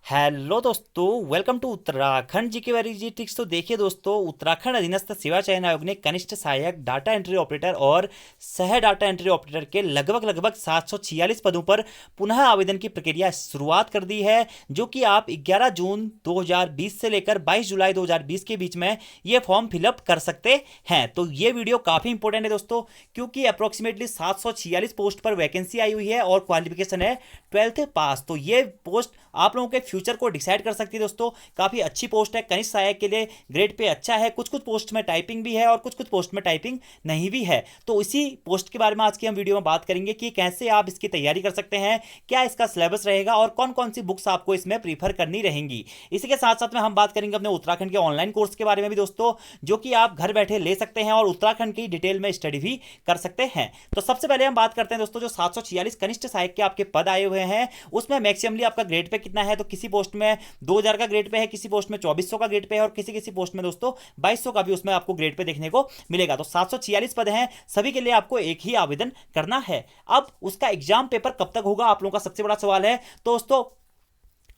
Hello दोस्तों, welcome to Uttarakhand जी के very tricks. तो देखिए दोस्तों, उत्तराखंड अधीनस्थ सेवा चयन आयोग ने कनिष्ठ सहायक डाटा एंट्री ऑपरेटर और सह डाटा एंट्री ऑपरेटर के लगभग 746 पदों पर पुनः आवेदन की प्रक्रिया शुरुआत कर दी है, जो कि आप 11 जून 2020 से लेकर 22 जुलाई 2020 के बीच में ये फॉर्म फिलअप कर सकते हैं। तो ये वीडियो काफ़ी इंपॉर्टेंट है दोस्तों, क्योंकि अप्रोक्सीमेटली 746 पोस्ट पर वैकेंसी आई हुई है और क्वालिफिकेशन है 12th पास। तो ये पोस्ट आप लोगों के फ्यूचर को डिसाइड कर सकती है दोस्तों। काफ़ी अच्छी पोस्ट है, कनिष्ठ सहायक के लिए ग्रेड पे अच्छा है। कुछ कुछ पोस्ट में टाइपिंग भी है और कुछ कुछ पोस्ट में टाइपिंग नहीं भी है। तो इसी पोस्ट के बारे में आज की हम वीडियो में बात करेंगे कि कैसे आप इसकी तैयारी कर सकते हैं, क्या इसका सिलेबस रहेगा और कौन कौन सी बुक्स आपको इसमें प्रीफर करनी रहेंगी। इसी के साथ साथ में हम बात करेंगे अपने उत्तराखंड के ऑनलाइन कोर्स के बारे में भी दोस्तों, जो कि आप घर बैठे ले सकते हैं और उत्तराखंड की डिटेल में स्टडी भी कर सकते हैं। तो सबसे पहले हम बात करते हैं दोस्तों, जो 746 कनिष्ठ सहायक के आपके पद आए हुए हैं उसमें मैक्सिममली आपका ग्रेड पे कितना है। तो किसी पोस्ट में 2000 का ग्रेड पे है, किसी पोस्ट में 2400 का ग्रेड पे है और किसी किसी पोस्ट में दोस्तों 2200 का भी उसमें आपको ग्रेड पे देखने को मिलेगा। तो 746 पद हैं, सभी के लिए आपको एक ही आवेदन करना है। अब उसका एग्जाम पेपर कब तक होगा, आप लोगों का सबसे बड़ा सवाल है। तो दोस्तों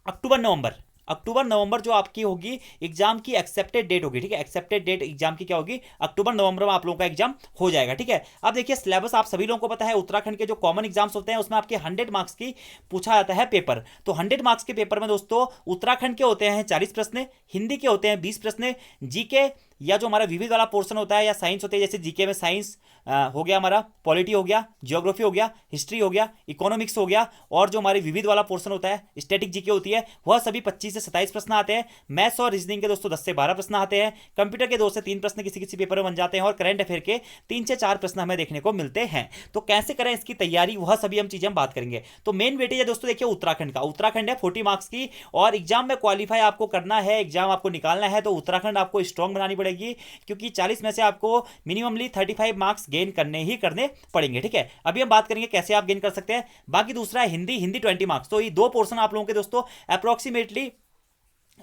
अक्टूबर नवंबर जो आपकी होगी एग्जाम की एक्सेप्टेड डेट होगी, ठीक है। एक्सेप्टेड डेट एग्जाम की क्या होगी, अक्टूबर नवंबर में आप लोगों का एग्जाम हो जाएगा, ठीक है। अब देखिए सिलेबस आप सभी लोगों को पता है, उत्तराखंड के जो कॉमन एग्जाम्स होते हैं उसमें आपके 100 मार्क्स की पूछा जाता है पेपर। तो 100 मार्क्स के पेपर में दोस्तों उत्तराखंड के होते हैं 40 प्रश्न, हिंदी के होते हैं 20 प्रश्न, जीके या जो हमारा विविध वाला पोर्शन होता है या साइंस होते हैं, जैसे जीके में साइंस हो गया, हमारा पॉलिटी हो गया, ज्योग्राफी हो गया, हिस्ट्री हो गया, इकोनॉमिक्स हो गया, और जो हमारे विविध वाला पोर्शन होता है स्टैटिक जीके होती है, वह सभी 25 से 27 प्रश्न आते हैं। मैथ्स और रीजनिंग के दोस्तों 10 से 12 प्रश्न आते हैं। कंप्यूटर के 2 से 3 प्रश्न किसी किसी पेपर में बन जाते हैं और करंट अफेयर के 3 से 4 प्रश्न हमें देखने को मिलते हैं। तो कैसे करें इसकी तैयारी, वह सभी हम चीजें हम बात करेंगे। तो मेन वेटेज है दोस्तों, देखिए उत्तराखंड का, उत्तराखंड है 40 मार्क्स की, और एग्जाम में क्वालिफाई आपको करना है, एग्जाम आपको निकालना है, तो उत्तराखंड आपको स्ट्रॉन्ग बनानी पड़ेगी, क्योंकि 40 में से आपको मिनिममली 35 मार्क्स गेन करने ही करने पड़ेंगे, ठीक है। अभी हम बात करेंगे कैसे आप गेन कर सकते हैं। बाकी दूसरा है हिंदी 20 मार्क्स। तो ये दो पोर्शन आप लोगों के दोस्तों अप्रोक्सीमेटली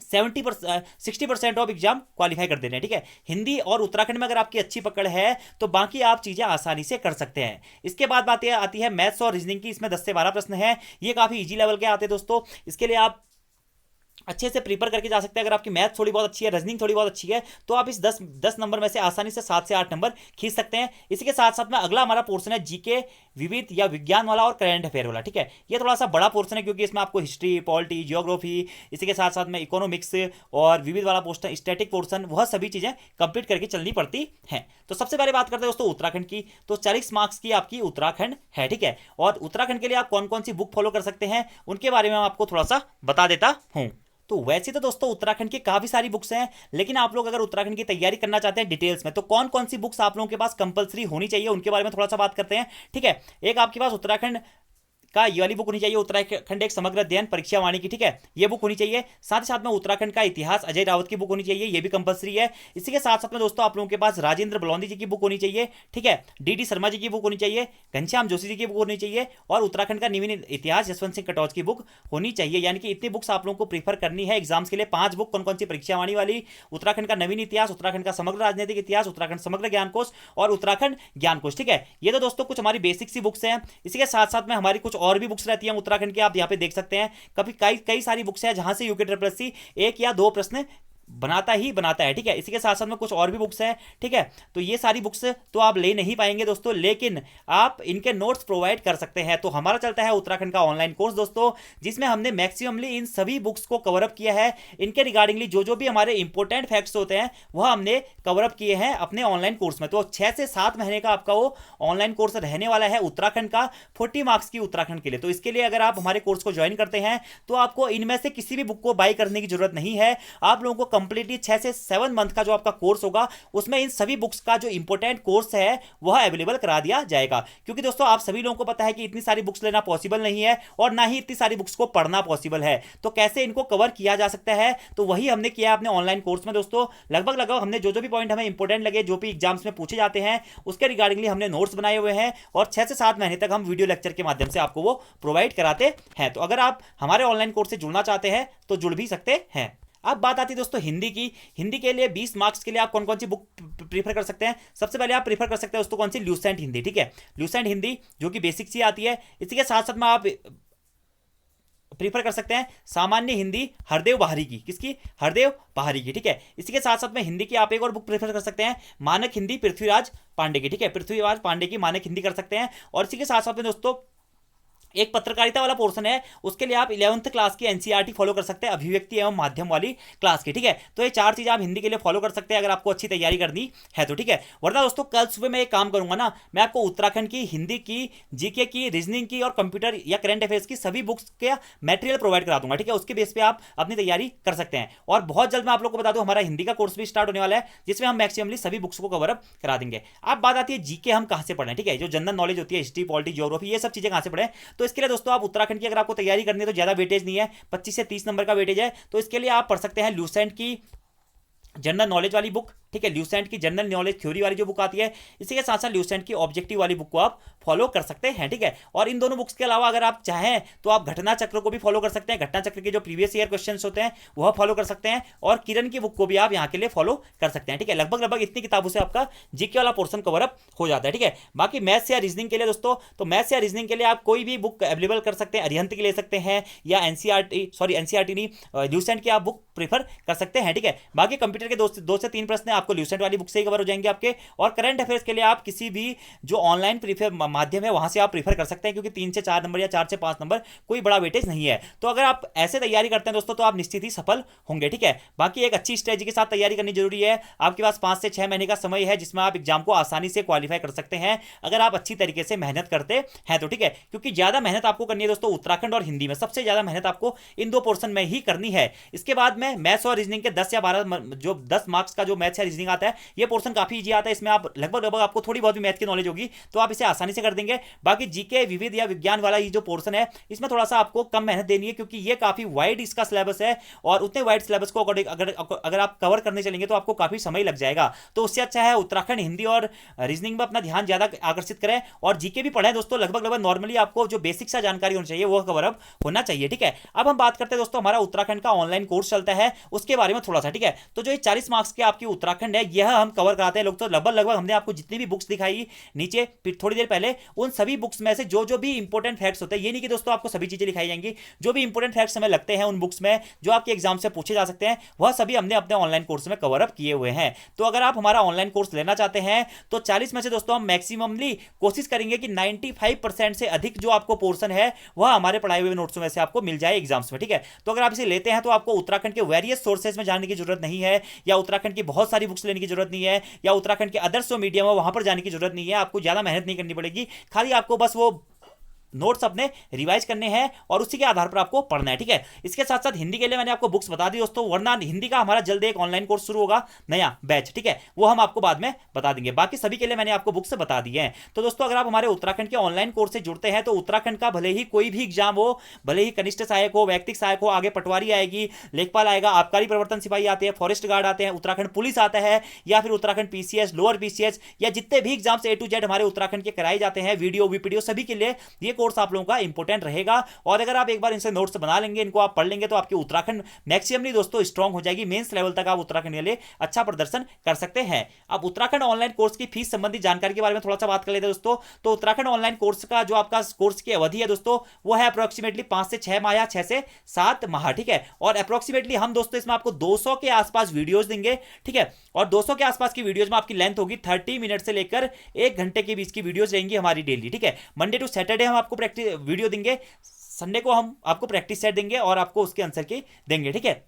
60% ऑफ एग्जाम क्वालिफाई कर देने, ठीक है। हिंदी और उत्तराखंड में अगर आपकी अच्छी पकड़ है तो बाकी आप चीजें आसानी से कर सकते हैं। इसके बाद बात आती है मैथ्स और रीजनिंग की, इसमें 10 से 12 प्रश्न है, ये काफी इजी लेवल के आते हैं दोस्तों। इसके लिए आप अच्छे से प्रिपेयर करके जा सकते हैं। अगर आपकी मैथ थोड़ी बहुत अच्छी है, रीजनिंग थोड़ी बहुत अच्छी है, तो आप इस 10 नंबर में से आसानी से 7 से 8 नंबर खींच सकते हैं। इसी के साथ साथ में अगला हमारा पोर्शन है जीके, विविध या विज्ञान वाला और करंट अफेयर वाला, ठीक है। ये थोड़ा सा बड़ा पोर्शन है, क्योंकि इसमें आपको हिस्ट्री, पॉलिटी, जियोग्राफी, इसी के साथ साथ में इकोनॉमिक्स और विविध वाला पोर्शन, स्टैटिक पोर्शन, वह सभी चीजें कंप्लीट करके चलनी पड़ती हैं। तो सबसे पहले बात करते हैं दोस्तों उत्तराखंड की। तो 40 मार्क्स की आपकी उत्तराखंड है, ठीक है। और उत्तराखंड के लिए आप कौन कौन सी बुक फॉलो कर सकते हैं उनके बारे में मैं आपको थोड़ा सा बता देता हूं। तो वैसे तो दोस्तों उत्तराखंड की काफी सारी बुक्स हैं, लेकिन आप लोग अगर उत्तराखंड की तैयारी करना चाहते हैं डिटेल्स में, तो कौन कौन सी बुक्स आप लोगों के पास कंपलसरी होनी चाहिए उनके बारे में थोड़ा सा बात करते हैं, ठीक है। एक आपके पास उत्तराखंड का ये वाली बुक होनी चाहिए, उत्तराखंड एक समग्र अध्ययन परीक्षा वाणी की, ठीक है, ये बुक होनी चाहिए। साथ ही साथ में उत्तराखंड का इतिहास अजय रावत की बुक होनी चाहिए, ये भी कंपलसरी है। इसी के साथ साथ में दोस्तों आप लोगों के पास राजेंद्र बलौंदी जी की बुक होनी चाहिए, ठीक है, डी शर्मा जी की बुक होनी चाहिए, घनश्याम जोशी जी की बुक होनी चाहिए, और उत्तराखंड का नवीन इतिहास जसवंत सिंह कटौच की बुक होनी चाहिए। यानी कि इतनी बुक्स आप लोगों को प्रीफर करनी है एग्जाम्स के लिए। 5 बुक कौन कौन सी, परीक्षा वाणी वाली, उत्तराखंड का नवीन इतिहास, उत्तराखंड का समग्र राजनीतिक इतिहास, उत्तराखंड समग्र ज्ञान कोश और उत्तराखंड ज्ञान कोश, ठीक है। ये तो दोस्तों कुछ हमारी बेसिक सी बुक्स हैं। इसी के साथ साथ में हमारी कुछ और भी बुक्स रहती हैं उत्तराखंड की, आप यहां पे देख सकते हैं। कभी कई कई सारी बुक्स हैं जहां से यूके ट्रिपल एस सी 1 या 2 प्रश्न बनाता ही बनाता है, ठीक है। इसी के साथ साथ में कुछ और भी बुक्स हैं, ठीक है। तो ये सारी बुक्स तो आप ले नहीं पाएंगे दोस्तों, लेकिन आप इनके नोट्स प्रोवाइड कर सकते हैं। तो हमारा चलता है उत्तराखंड का ऑनलाइन कोर्स दोस्तों, जिसमें हमने मैक्सिममली इन सभी बुक्स को कवर अप किया है। इनके रिगार्डिंगली जो जो भी हमारे इंपॉर्टेंट फैक्ट्स होते हैं वह हमने कवर अप किए हैं अपने ऑनलाइन कोर्स में। तो 6 से 7 महीने का आपका वो ऑनलाइन कोर्स रहने वाला है उत्तराखंड का, 40 मार्क्स की उत्तराखंड के लिए। तो इसके लिए अगर आप हमारे कोर्स को ज्वाइन करते हैं तो आपको इनमें से किसी भी बुक को बाय करने की जरूरत नहीं है। आप लोगों को कंप्लीटली 6 से 7 मंथ का जो आपका कोर्स होगा उसमें इन सभी बुक्स का जो इंपॉर्टेंट कोर्स है वह अवेलेबल करा दिया जाएगा। क्योंकि दोस्तों आप सभी लोगों को पता है कि इतनी सारी बुक्स लेना पॉसिबल नहीं है और ना ही इतनी सारी बुक्स को पढ़ना पॉसिबल है। तो कैसे इनको कवर किया जा सकता है, तो वही हमने किया अपने ऑनलाइन कोर्स में दोस्तों। लगभग हमने जो जो भी पॉइंट हमें इंपॉर्टेंट लगे, जो भी एग्जाम्स में पूछे जाते हैं, उसके रिगार्डिंगली हमने नोट्स बनाए हुए हैं और 6 से 7 महीने तक हम वीडियो लेक्चर के माध्यम से आपको वो प्रोवाइड कराते हैं। तो अगर आप हमारे ऑनलाइन कोर्स से जुड़ना चाहते हैं तो जुड़ भी सकते हैं। अब बात आती है दोस्तों हिंदी की। हिंदी के लिए 20 मार्क्स के लिए आप कौन कौन सी बुक प्रीफर कर सकते हैं। सबसे पहले आप प्रीफर कर सकते हैं दोस्तों कौन सी, ल्यूसेंट हिंदी, ठीक है। ल्यूसेंट हिंदी जो कि बेसिक सी आती है। इसी के साथ साथ में आप प्रीफर कर सकते हैं सामान्य हिंदी हरदेव बहारी की, किसकी, हरदेव बहारी की, ठीक है। इसी के साथ साथ में हिंदी की आप एक और बुक प्रेफर कर सकते हैं मानक हिंदी पृथ्वीराज पांडे की, ठीक है, पृथ्वीराज पांडे की मानक हिंदी कर सकते हैं। और इसी के साथ साथ में दोस्तों एक पत्रकारिता वाला पोर्शन है, उसके लिए आप 11th क्लास की एनसीईआरटी फॉलो कर सकते हैं, अभिव्यक्ति एवं माध्यम वाली क्लास की, ठीक है। तो ये 4 चीजें आप हिंदी के लिए फॉलो कर सकते हैं अगर आपको अच्छी तैयारी करनी है तो, ठीक है। वरना दोस्तों कल सुबह मैं एक काम करूंगा ना, मैं आपको उत्तराखंड की हिंदी की, जीके की, रीजनिंग की और कंप्यूटर या करंट अफेयर्स की सभी बुक्स के मटेरियल प्रोवाइड करा दूंगा, ठीक है। उसके बेस पे आप अपनी तैयारी कर सकते हैं। और बहुत जल्द मैं आप लोग को बता दूं हमारा हिंदी का कोर्स भी स्टार्ट होने वाला है, जिसमें हम मैक्सिममली सभी बुक्स को कवर अप करा देंगे। अब बात आती है जीके हम कहां से पढ़ें, ठीक है, जो जनरल नॉलेज होती है, हिस्ट्री, पॉलिटी, ज्योग्राफी, ये सब चीजें कहां से पढ़ें। तो इसके लिए दोस्तों आप उत्तराखंड की अगर आपको तैयारी करनी है तो ज्यादा वेटेज नहीं है, 25 से 30 नंबर का वेटेज है, तो इसके लिए आप पढ़ सकते हैं ल्यूसेंट की जनरल नॉलेज वाली बुक, ठीक है, ल्यूसेंट की जनरल नॉलेज थ्योरी वाली जो बुक आती है। इसी के साथ साथ ल्यूसेंट की ऑब्जेक्टिव वाली बुक को आप फॉलो कर सकते हैं, ठीक है। और इन दोनों बुक्स के अलावा अगर आप चाहें तो आप घटना चक्र को भी फॉलो कर सकते हैं, घटना चक्र के जो प्रीवियस ईयर क्वेश्चंस होते हैं वह फॉलो कर सकते हैं। और किरण की बुक को भी आप यहाँ के लिए फॉलो कर सकते हैं, ठीक है। लगभग लगभग इतनी किताबों से आपका जीके वाला पोर्शन कवर अप हो जाता है, ठीक है। बाकी मैथ्स या रीजनिंग के लिए दोस्तों, तो मैथ्स या रीजनिंग के लिए आप कोई भी बुक अवेलेबल कर सकते हैं, अरिहंत की ले सकते हैं या एनसीईआरटी नहीं, ल्यूसेंट की आप बुक प्रीफर कर सकते हैं, ठीक है। बाकी कंप्यूटर के 2 से 3 प्रश्न आपको ल्यूसेंट वाली बुक से ही कवर हो जाएंगे आपके। और करंट अफेयर्स के लिए आप किसी भी जो ऑनलाइन प्रीफर माध्यम है वहां से आप प्रीफर कर सकते हैं, क्योंकि 3 से 4 नंबर या 4 से 5 नंबर कोई बड़ा वेटेज नहीं है। तो अगर आप ऐसे तैयारी करते हैं दोस्तों तो आप निश्चित ही सफल होंगे, ठीक है। बाकी एक अच्छी स्ट्रेटजी के साथ तैयारी करनी जरूरी है। आपके पास 5 से 6 महीने का समय है जिसमें आप एग्जाम को आसानी से क्वालिफाई कर सकते हैं अगर आप अच्छी तरीके से मेहनत करते हैं तो, ठीक है। क्योंकि ज्यादा मेहनत आपको करनी है दोस्तों उत्तराखंड और हिंदी में, सबसे ज्यादा मेहनत आपको इन 2 पोर्शन में ही करनी है। इसके बाद में मैथ्स और रीजनिंग के 10 या 12 जो 10 मार्क्स का जो मैथ्स या रीजनिंग आता है, ये पोर्शन काफी इजी आता है। इसमें आप लगभग आपको थोड़ी बहुत भी मैथ की नॉलेज होगी तो आप इसे आसानी से कर देंगे। बाकी जीके, विविध या विज्ञान वाला ये जो पोर्शन है इसमें थोड़ा सा आपको कम मेहनत देनी है, क्योंकि ये काफी वाइड इसका सिलेबस है और उतने वाइड सिलेबस को अगर आप कवर करने चलेंगे तो आपको काफी समय लग जाएगा। तो उससे अच्छा है उत्तराखंड हिंदी और रीजनिंग में अपना ध्यान ज्यादा आकर्षित करें और जीके भी पढ़ें दोस्तों। लगभग नॉर्मली आपको जो बेसिक सा जानकारी होनी चाहिए वो कवर अप होना चाहिए, ठीक है। अब हम बात करते हैं दोस्तों हमारा उत्तराखंड का ऑनलाइन कोर्स चलता है उसके बारे में थोड़ा सा, ठीक है। तो जो 40 मार्क्स के आपकी उत्तराखंड है यह हम कवर कराते हैं लोग। तो लगभग हमने आपको जितनी भी बुक्स दिखाई नीचे थोड़ी देर पहले, उन सभी बुक्स में से जो भी इंपॉर्टेंट फैक्ट्स होते हैं, ये नहीं कि दोस्तों आपको सभी चीजें दिखाई जाएंगी, जो भी इंपॉर्टेंट फैक्ट्स हमें लगते हैं उन बुक्स में जो आपके एग्जाम से पूछे जा सकते हैं वह सभी हमने अपने ऑनलाइन कोर्स में कवर अप किए हुए हैं। तो अगर आप हमारा ऑनलाइन कोर्स लेना चाहते हैं तो 40 में से दोस्तों हम मैक्सिममली कोशिश करेंगे कि 95% से अधिक जो आपको पोर्शन है वह हमारे पढ़ाए हुए नोट्स में से आपको मिल जाए एग्जाम्स में, ठीक है। तो अगर आप इसे लेते हैं तो आपको उत्तराखंड के वेरियस सोर्सेज में जाने की जरूरत नहीं है, या उत्तराखंड की बहुत सारी बुक्स लेने की जरूरत नहीं है, या उत्तराखंड के अदर्स जो मीडियम है वहां पर जाने की जरूरत नहीं है। आपको ज्यादा मेहनत नहीं करनी पड़ेगी, खाली आपको बस वो नोट्स अपने रिवाइज करने हैं और उसी के आधार पर आपको पढ़ना है, ठीक है। इसके साथ साथ हिंदी के लिए मैंने आपको बुक्स बता दी दोस्तों, वरना हिंदी का हमारा जल्द एक ऑनलाइन कोर्स शुरू होगा, नया बैच, ठीक है, वो हम आपको बाद में बता देंगे। बाकी सभी के लिए मैंने आपको बुक्स बता दी हैं। तो दोस्तों अगर आप हमारे उत्तराखंड के ऑनलाइन कोर्स से जुड़ते हैं तो उत्तराखंड का भले ही कोई भी एग्जाम हो, भले ही कनिष्ठ सहायक हो, वैयक्तिक सहायक हो, आगे पटवारी आएगी, लेखपाल आएगा, आबकारी प्रवर्तन सिपाही आते हैं, फॉरेस्ट गार्ड आते हैं, उत्तराखंड पुलिस आता है, या फिर उत्तराखंड पीसीएस, लोअर पीसीएस, या जितने भी एग्जाम्स A to Z हमारे उत्तराखंड के कराए जाते हैं, वीडियो वीपीडीओ, सभी के लिए ये कोर्स आप लोगों का इंपॉर्टेंट रहेगा। और अगर आप एक बार इनसे नोट्स बना लेंगे, इनको आप पढ़ लेंगे, तो आपकी उत्तराखंड मैक्सिममली दोस्तों स्ट्रांग हो जाएगी। मेंस लेवल तक आप उत्तराखंड के लिए अच्छा प्रदर्शन कर सकते हैं। अब उत्तराखंड ऑनलाइन कोर्स की फीस संबंधी जानकारी के बारे में थोड़ा सा बात कर लेते हैं दोस्तों। तो उत्तराखंड ऑनलाइन कोर्स का जो आपका कोर्स की अवधि है दोस्तों वो है अप्रोक्सीमेटली 5 से 6 माह या 6 से 7 माह, ठीक है। और अप्रोक्सीमेटली हम दोस्तों इसमें आपको 200 के आसपास वीडियोस देंगे, ठीक है। और 200 के आसपास की वीडियोस में आपकी लेंथ होगी 30 मिनट से लेकर 1 घंटे के बीच की वीडियोस रहेंगी हमारी डेली, ठीक है। मंडे टू सैटरडे हम आपको प्रैक्टिस वीडियो देंगे, संडे को हम आपको प्रैक्टिस सेट देंगे और आपको उसके आंसर की देंगे, ठीक है।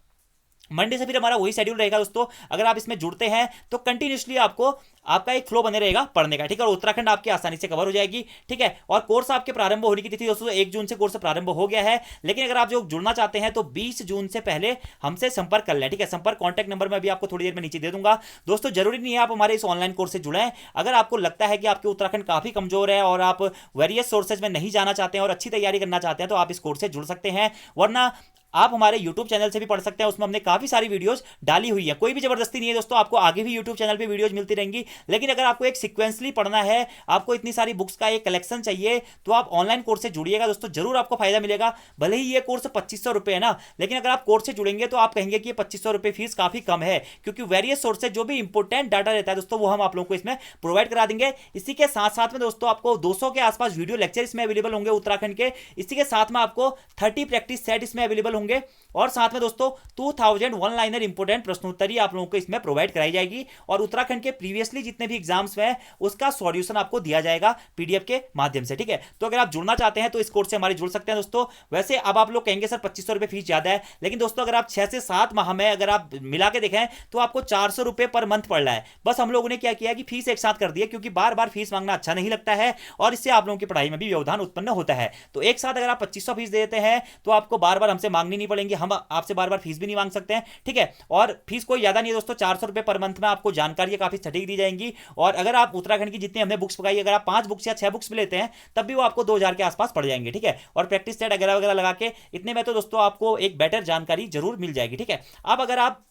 मंडे से फिर हमारा वही शेड्यूल रहेगा दोस्तों। अगर आप इसमें जुड़ते हैं तो कंटिन्यूसली आपको आपका एक फ्लो बने रहेगा पढ़ने का, ठीक है। और उत्तराखंड आपकी आसानी से कवर हो जाएगी, ठीक है। और कोर्स आपके प्रारंभ होने की तिथि दोस्तों 1 जून से कोर्स प्रारंभ हो गया है, लेकिन अगर आप जो जुड़ना चाहते हैं तो 20 जून से पहले हमसे संपर्क कर लें, ठीक है। संपर्क कॉन्टैक्ट नंबर में अभी आपको थोड़ी देर में नीचे दे दूंगा दोस्तों। जरूरी नहीं है आप हमारे इस ऑनलाइन कोर्स से जुड़ें। अगर आपको लगता है कि आपके उत्तराखंड काफी कमजोर है और आप वेरियस सोर्सेज में नहीं जाना चाहते हैं और अच्छी तैयारी करना चाहते हैं तो आप इस कोर्स से जुड़ सकते हैं। वरना आप हमारे यूट्यूब चैनल से भी पढ़ सकते हैं, उसमें हमने काफी सारी वीडियोस डाली हुई है। कोई भी जबरदस्ती नहीं है दोस्तों, आपको आगे भी यूट्यूब चैनल पे वीडियोस मिलती रहेंगी। लेकिन अगर आपको एक सीक्वेंसली पढ़ना है, आपको इतनी सारी बुक्स का एक कलेक्शन चाहिए, तो आप ऑनलाइन कोर्स से जुड़िएगा दोस्तों, जरूर आपको फायदा मिलेगा। भले ही ये कोर्स 2500 रुपए है ना, लेकिन अगर आप कोर्स से जुड़ेंगे तो आप कहेंगे कि ये 2500 रुपए फीस काफी कम है, क्योंकि वेरियस सोर्स से जो भी इंपोर्टेंट डाटा रहता है दोस्तों, वो हम आप लोगों को इसमें प्रोवाइड करा देंगे। इसी के साथ साथ में दोस्तों आपको 200 के आसपास वीडियो लेक्चर इसमें अवेलेबल होंगे उत्तराखंड के। इसी के साथ में आपको 30 प्रैक्टिस सेट इसमें अवेलेबल होंगे, और साथ में दोस्तों 2000 वन लाइनर इंपोर्टेंट प्रश्नोत्तरी आप लोगों को इसमें प्रोवाइड कराई जाएगी, और उत्तराखंड के प्रीवियसली जितने भी एग्जाम्स हैं उसका सॉल्यूशन आपको दिया जाएगा पीडीएफ के माध्यम से, ठीक है। तो अगर आप जुड़ना चाहते हैं तो इस कोर्स से हमारे जुड़ सकते हैं दोस्तों। वैसे अब आप लोग कहेंगे सर 2500 रुपए फीस ज्यादा है, लेकिन दोस्तों अगर आप 6 से 7 माह में अगर आप मिला के देखें तो आपको 400 रुपए पर मंथ पड़ रहा है। बस हम लोगों ने क्या किया कि फीस एक साथ कर दी है, क्योंकि बार बार फीस मांगना अच्छा नहीं लगता है, और इससे आप लोगों की पढ़ाई में भी व्यवधान उत्पन्न होता है। तो एक साथ अगर आप 2500 फीस देते हैं तो आपको बार बार हमसे मांगनी नहीं पड़ेंगी, हम आपसे बार बार फीस भी नहीं मांग सकते हैं, ठीक है। और फीस कोई ज्यादा नहीं है दोस्तों, 400 रुपए पर मंथ में आपको जानकारी काफी सटीक दी जाएंगी। और अगर आप उत्तराखंड की जितनी हमने बुक्स पढ़ाई, अगर आप 5 बुक्स या 6 बुक्स भी लेते हैं तब भी वो आपको 2000 के आसपास पड़ जाएंगे, ठीक है। और प्रैक्टिस सेट वगैरह वगैरह लगा के इतने में तो दोस्तों आपको एक बेटर जानकारी जरूर मिल जाएगी, ठीक है। अब अगर आप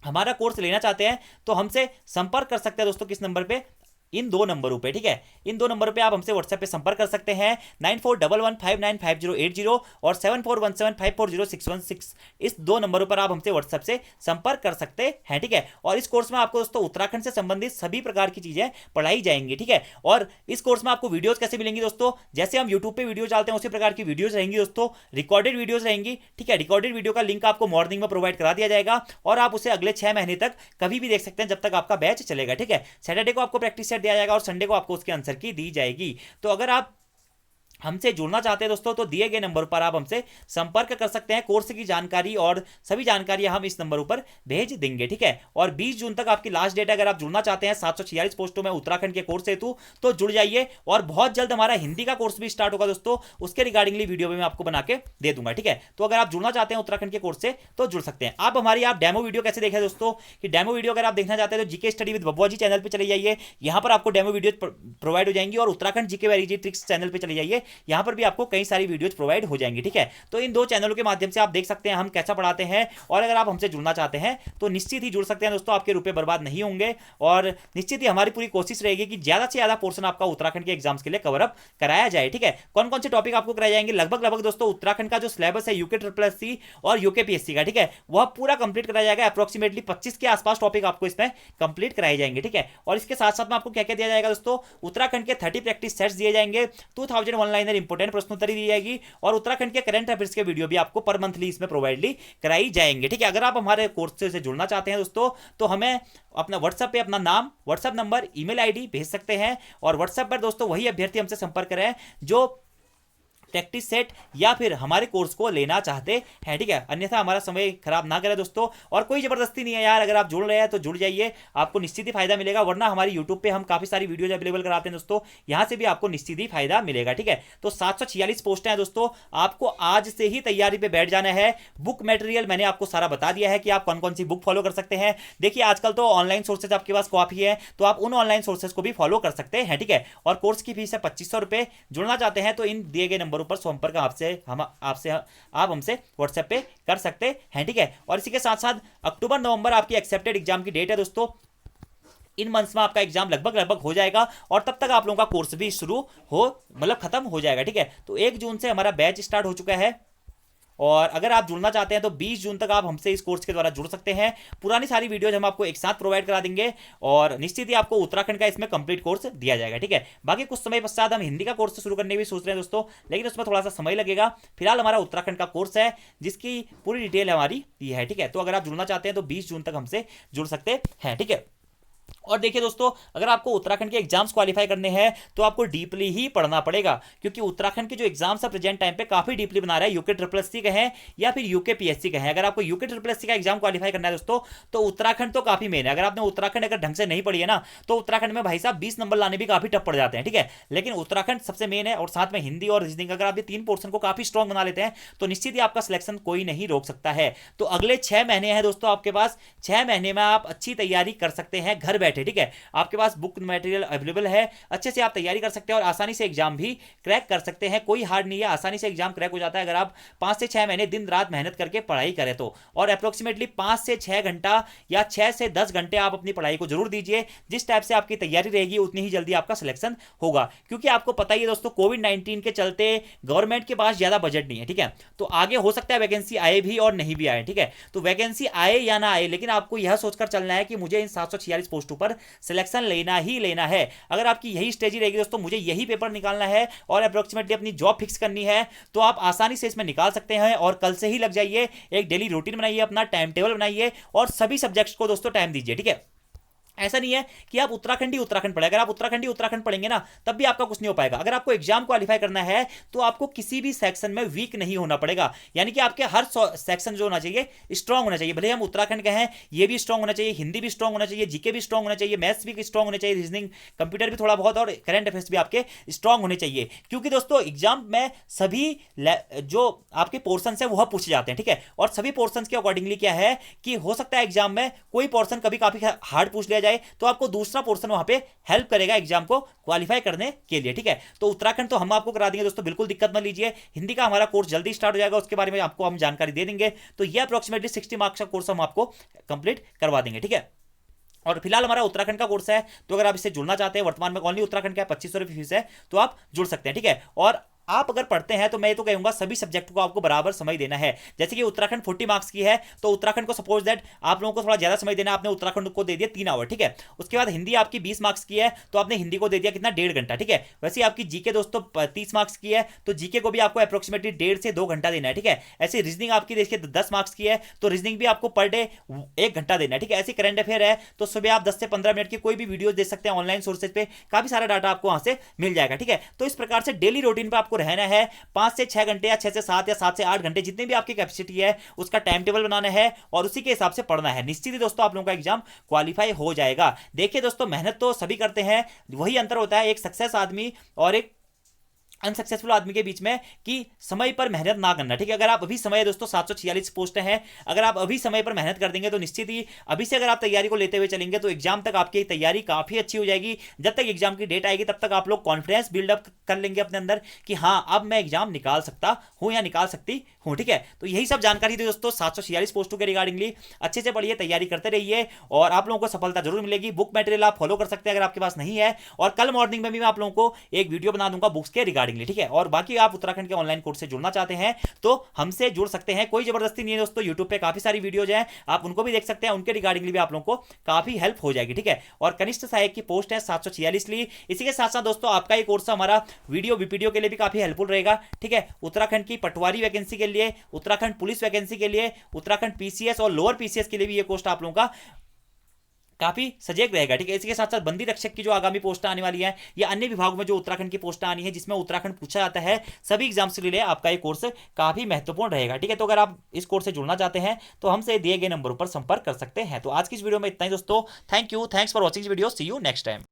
हमारा कोर्स लेना चाहते हैं तो हमसे संपर्क कर सकते हैं दोस्तों, किस नंबर पे, इन 2 नंबरों पे, ठीक है। इन 2 नंबरों पे आप हमसे व्हाट्सएप पे संपर्क कर सकते हैं, 9411595080 और 7417540616। इस 2 नंबरों पर आप हमसे व्हाट्सएप से संपर्क कर सकते हैं, ठीक है। और इस कोर्स में आपको दोस्तों उत्तराखंड से संबंधित सभी प्रकार की चीजें पढ़ाई जाएंगी, ठीक है। और इस कोर्स में आपको वीडियोस कैसे मिलेंगी दोस्तों, जैसे हम यूट्यूब पे वीडियो डालते हैं उसी प्रकार की वीडियोस रहेंगी दोस्तों, रिकॉर्डेड वीडियोस रहेंगी, ठीक है। रिकॉर्डेड वीडियो का लिंक आपको मॉर्निंग में प्रोवाइड करा दिया जाएगा, और आप उसे अगले 6 महीने तक कभी भी देख सकते हैं, जब तक आपका बैच चलेगा, ठीक है। सैटरडे को आपको प्रैक्टिस सेट दिया जाएगा और संडे को आपको उसके आंसर की दी जाएगी। तो अगर आप हमसे जुड़ना चाहते हैं दोस्तों तो दिए गए नंबर पर आप हमसे संपर्क कर सकते हैं। कोर्स की जानकारी और सभी जानकारी हम इस नंबर पर भेज देंगे, ठीक है। और 20 जून तक आपकी लास्ट डेट है। अगर आप जुड़ना चाहते हैं 746 पोस्टों में उत्तराखंड के कोर्स हेतु तो जुड़ जाइए। और बहुत जल्द हमारा हिंदी का कोर्स भी स्टार्ट होगा दोस्तों, उसके रिगार्डिंगली वीडियो में मैं आपको बना के दे दूंगा, ठीक है। तो अगर आप जुड़ना चाहते हैं उत्तराखंड के कोर्स से तो जुड़ सकते हैं। आप हमारी डेमो वीडियो कैसे देखें दोस्तों, कि डेमो वीडियो अगर आप देखना चाहते हैं तो GK study with Babbua ji channel पर चले जाइए, यहाँ पर आपको डेमो वीडियो प्रोवाइड हो जाएंगी। और उत्तराखंड जीके वेरी जी ट्रिक्स चैनल पर चले जाइए, यहाँ पर भी आपको कई सारी वीडियोस प्रोवाइड हो जाएंगी, ठीक है। तो इन 2 चैनलों के माध्यम से आप देख सकते हैं हम कैसा पढ़ाते हैं। और अगर आप हमसे जुड़ना चाहते हैं तो निश्चित ही जुड़ सकते हैं दोस्तों, आपके रुपए बर्बाद नहीं होंगे। और निश्चित ही हमारी पूरी कोशिश रहेगी कि ज्यादा से ज्यादा पोर्शन आपका उत्तराखंड के एग्जाम्स के लिए कवर अप कराया जाए, ठीक है। कौन कौन से टॉपिक आपको कराए जाएंगे, लगभग दोस्तों उत्तराखंड का जो सिलेबस है यूके SSC और यूके PSC का, ठीक है, वह पूरा कंप्लीट कराया जाएगा। अप्रोक्सीमेटली 25 के आसपास टॉपिक आपको इसमें कंप्लीट कराए जाएंगे, ठीक है। और इसके साथ साथ में आपको क्या क्या दिया जाएगा दोस्तों, उत्तराखंड के 30 प्रैक्टिस सेट्स दिए जाएंगे, 2000 वन लाइनर इंपोर्टेंट प्रश्नोत्तरी दी जाएगी, और उत्तराखंड के करंट अफेयर्स के वीडियो भी आपको पर मंथली इसमें प्रोवाइडली कराई जाएंगे, ठीक है। अगर आप हमारे कोर्स से जुड़ना चाहते हैं दोस्तों तो हमें अपना व्हाट्सएप पे अपना नाम, व्हाट्सएप नंबर, ईमेल आईडी भेज सकते हैं। और व्हाट्सएप पर दोस्तों वही अभ्यर्थी हमसे संपर्क करें जो प्रैक्टिस सेट या फिर हमारे कोर्स को लेना चाहते हैं, ठीक है। अन्यथा हमारा समय खराब ना करें दोस्तों। और कोई जबरदस्ती नहीं है यार, अगर आप जुड़ रहे हैं तो जुड़ जाइए, आपको निश्चित ही फायदा मिलेगा। वरना हमारी यूट्यूब पे हम काफी सारी वीडियोज अवेलेबल कराते हैं दोस्तों, यहां से भी आपको निश्चित ही फायदा मिलेगा, ठीक है। तो 746 पोस्टें हैं दोस्तों, आपको आज से ही तैयारी पे बैठ जाना है। बुक मटेरियल मैंने आपको सारा बता दिया है कि आप कौन कौन सी बुक फॉलो कर सकते हैं। देखिए आजकल तो ऑनलाइन सोर्सेज आपके पास काफी है, तो आप उन ऑनलाइन सोर्सेज को भी फॉलो कर सकते हैं, ठीक है। और कोर्स की फीस है 2500 रुपए। जुड़ना चाहते हैं तो इन दिए गए नंबरों पर संपर्क आप हमसे व्हाट्सएप पे कर सकते हैं, ठीक है। और इसी के साथ साथ अक्टूबर नवंबर आपकी एक्सेप्टेड एग्जाम की डेट है दोस्तों। इन मंथ्स में आपका एग्जाम लगभग हो जाएगा, और तब तक आप लोगों का कोर्स भी शुरू हो, मतलब खत्म हो जाएगा, ठीक है। तो 1 जून से हमारा बैच स्टार्ट हो चुका है। और अगर आप जुड़ना चाहते हैं तो 20 जून तक आप हमसे इस कोर्स के द्वारा जुड़ सकते हैं। पुरानी सारी वीडियोज हम आपको एक साथ प्रोवाइड करा देंगे, और निश्चित ही आपको उत्तराखंड का इसमें कंप्लीट कोर्स दिया जाएगा, ठीक है। बाकी कुछ समय पश्चात हम हिंदी का कोर्स शुरू करने की भी सोच रहे हैं दोस्तों, लेकिन उसमें थोड़ा सा समय लगेगा। फिलहाल हमारा उत्तराखंड का कोर्स है जिसकी पूरी डिटेल हमारी दी है, ठीक है। तो अगर आप जुड़ना चाहते हैं तो 20 जून तक हमसे जुड़ सकते हैं, ठीक है। और देखिए दोस्तों, अगर आपको उत्तराखंड के एग्जाम्स क्वालिफाई करने हैं तो आपको डीपली ही पढ़ना पड़ेगा, क्योंकि उत्तराखंड के जो एग्जाम्स है प्रेजेंट टाइम पे काफी डीपली बना रहा है। यूके SSC का है या फिर यूके PSC का है। अगर आपको यूके SSC का एग्जाम क्वालिफाई करना है दोस्तों तो उत्तराखंड तो काफी मेन है। अगर आपने उत्तराखंड अगर ढंग से नहीं पढ़ी है ना तो उत्तराखंड में भाई साहब 20 नंबर लाने भी काफी टफ पड़ जाते हैं, ठीक है। लेकिन उत्तराखंड सबसे मेन है, और साथ में हिंदी और रीजनिंग, अगर आप ये 3 पोर्शन को काफी स्ट्रॉन्ग बना लेते हैं तो निश्चित ही आपका सिलेक्शन कोई नहीं रोक सकता है। तो अगले 6 महीने हैं दोस्तों आपके पास, 6 महीने में आप अच्छी तैयारी कर सकते हैं घर बैठे। सेट है, ठीक है, आपके पास बुक मटेरियल अवेलेबल है, अच्छे से आप तैयारी कर सकते हैं और आसानी से एग्जाम भी क्रैक कर सकते हैं। कोई हार्ड नहीं है, आसानी से एग्जाम क्रैक हो जाता है अगर आप 5 से 6 महीने दिन रात मेहनत करके पढ़ाई करें तो। और अप्रोक्सीमेटली 5 से 6 घंटा या 6 से 10 घंटे आप अपनी पढ़ाई को जरूर दीजिए। जिस टाइप से आपकी तैयारी रहेगी उतनी ही जल्दी आपका सिलेक्शन होगा, क्योंकि आपको पता ही है दोस्तों कोविड-19 के चलते गवर्नमेंट के पास ज्यादा बजट नहीं है, ठीक है, तो आगे हो सकता है वैकेंसी आए भी और नहीं भी आए, ठीक है, तो वैकेंसी आए या ना आए, लेकिन आपको यह सोचकर चलना है कि मुझे इन 746 पोस्टों पर सिलेक्शन लेना ही लेना है। अगर आपकी यही स्ट्रेटजी रहेगी दोस्तों, मुझे यही पेपर निकालना है और अप्रोक्सीमेटली अपनी जॉब फिक्स करनी है, तो आप आसानी से इसमें निकाल सकते हैं। और कल से ही लग जाइए, एक डेली रूटीन बनाइए, अपना टाइम टेबल बनाइए और सभी सब्जेक्ट्स को दोस्तों टाइम दीजिए, ठीक है। ऐसा नहीं है कि आप उत्तराखंड ही उत्तराखंड पढ़े, अगर आप उत्तराखंड ही उत्तराखंड पढ़ेंगे ना तब भी आपका कुछ नहीं हो पाएगा। अगर आपको एग्जाम क्वालिफाई करना है तो आपको किसी भी सेक्शन में वीक नहीं होना पड़ेगा, यानी कि आपके हर सेक्शन जो होना चाहिए स्ट्रांग होना चाहिए। भले हम उत्तराखंड के हैं, ये भी स्ट्रांग होना चाहिए, हिंदी भी स्ट्रांग होना चाहिए, जीके भी स्ट्रांग होना चाहिए, मैथ्स भी स्ट्रांग होने चाहिए, रीजनिंग कंप्यूटर भी थोड़ा बहुत और करंट अफेयर्स भी आपके स्ट्रांग होने चाहिए, क्योंकि दोस्तों एग्जाम में सभी जो आपके पोर्सन है वह पूछे जाते हैं, ठीक है। और सभी पोर्सन के अकॉर्डिंगली क्या है कि हो सकता है एग्जाम में कोई पोर्सन कभी काफी हार्ड पूछ लिया जाए, तो आपको दूसरा पोर्शन वहां पे हेल्प करेगा एग्जाम को क्वालिफाई करने के लिए, ठीक है। तो उत्तराखंड तो हम आपको करा देंगे दोस्तों, बिल्कुल दिक्कत मत लीजिए। हिंदी का हमारा कोर्स जल्दी स्टार्ट हो जाएगा, उसके बारे में आपको हम जानकारी दे देंगे। तो ये अप्रोक्सीमेटली 60 मार्क्स का कोर्स हम आपको कंप्लीट करवा देंगे, ठीक है। और फिलहाल हमारा उत्तराखंड का कोर्स है, तो अगर आप इससे जुड़ना चाहते हैं, वर्तमान में ओनली उत्तराखंड का 2500 रुपये फीस है, तो आप जुड़ सकते हैं, ठीक है। और आप अगर पढ़ते हैं तो मैं तो कहूंगा सभी सब्जेक्ट को आपको बराबर समय देना है। जैसे कि उत्तराखंड 40 मार्क्स की है, तो उत्तराखंड को सपोज दैट आप लोगों को थोड़ा ज्यादा समय देना, आपने उत्तराखंड को दे दिया 3 आवर, ठीक है। उसके बाद हिंदी आपकी 20 मार्क्स की है, तो आपने हिंदी को दे दिया कितना 1.5 घंटा, ठीक है। वैसे आपकी जीके दोस्तों 30 मार्क्स की है, तो जीके को भी आपको अप्रोक्सीमेटली 1.5 से 2 घंटा देना है, ठीक है। ऐसे रीजनिंग आपकी देखिए 10 मार्क्स की है, तो रीजनिंग भी आपको पर डे 1 घंटा देना है, ठीक है। ऐसे करंट अफेयर है तो सुबह आप 10 से 15 मिनट की कोई भी वीडियो देख सकते हैं ऑनलाइन सोर्सेज पे, काफी सारा डाटा आपको वहां से मिल जाएगा, ठीक है। तो इस प्रकार से डेली रूटीन पे आपको रहना है, 5 से 6 घंटे या 6 से 7 या 7 से 8 घंटे जितने भी आपकी कैपेसिटी है उसका टाइम टेबल बनाना है और उसी के हिसाब से पढ़ना है। निश्चित ही दोस्तों आप लोगों का एग्जाम क्वालिफाई हो जाएगा। देखिए दोस्तों, मेहनत तो सभी करते हैं, वही अंतर होता है एक सक्सेस आदमी और एक अनसक्सेसफुल आदमी के बीच में कि समय पर मेहनत ना करना, ठीक है। अगर आप अभी समय दोस्तों 746 पोस्ट हैं, अगर आप अभी समय पर मेहनत कर देंगे तो निश्चित ही अभी से अगर आप तैयारी को लेते हुए चलेंगे तो एग्जाम तक आपकी तैयारी काफी अच्छी हो जाएगी। जब तक एग्जाम की डेट आएगी तब तक आप लोग कॉन्फिडेंस बिल्डअप कर लेंगे अपने अंदर कि हाँ अब मैं एग्जाम निकाल सकता हूं या निकाल सकती हूं, ठीक है। तो यही सब जानकारी थी दोस्तों 746 पोस्टों के रिगार्डिंगली। अच्छे से पढ़िए, तैयारी करते रहिए और आप लोगों को सफलता जरूर मिलेगी। बुक मटेरियल आप फॉलो कर सकते हैं अगर आपके पास नहीं है, और कल मॉर्निंग में भी मैं आप लोगों को एक वीडियो बना दूंगा बुक्स के रिगार्डिंगली, ठीक है। और बाकी आप उत्तराखंड के ऑनलाइन कोर्स से जुड़ना चाहते हैं तो हमसे जुड़ सकते हैं, कोई जबरदस्ती नहीं है दोस्तों। यूट्यूब पे काफी सारी वीडियोज हैं, आप उनको भी देख सकते हैं, उनके रिगार्डिंगली भी आप लोगों को काफी हेल्प हो जाएगी, ठीक है। और कनिष्ठ सहायक की पोस्ट है 746 ली। इसी के साथ साथ दोस्तों आपका ये कोर्स हमारा वीडियो वीपीडीओ के लिए भी काफी हेल्पफुल रहेगा, ठीक है। उत्तराखंड की पटवारी वैकेंसी के लिए, उत्तराखंड पुलिस वैकेंसी के लिए, उत्तराखंड पीसीएस और लोअर पीसीएस के लिए भी ये कोर्स आप लोगों का काफी सजग रहेगा, ठीक है। इसके साथ साथ बंदी रक्षक की जो आगामी पोस्ट आने वाली है या अन्य विभागों में जो उत्तराखंड की पोस्ट आनी है जिसमें उत्तराखंड पूछा जाता है, सभी एग्जाम्स के लिए आपका ये कोर्स काफी महत्वपूर्ण रहेगा, ठीक है। तो अगर आप इस कोर्स से जुड़ना चाहते हैं तो हमसे दिए गए नंबरों पर संपर्क कर सकते हैं। तो आज की इस वीडियो में इतना ही दोस्तों। Thank you, thanks for watching video, see you next time.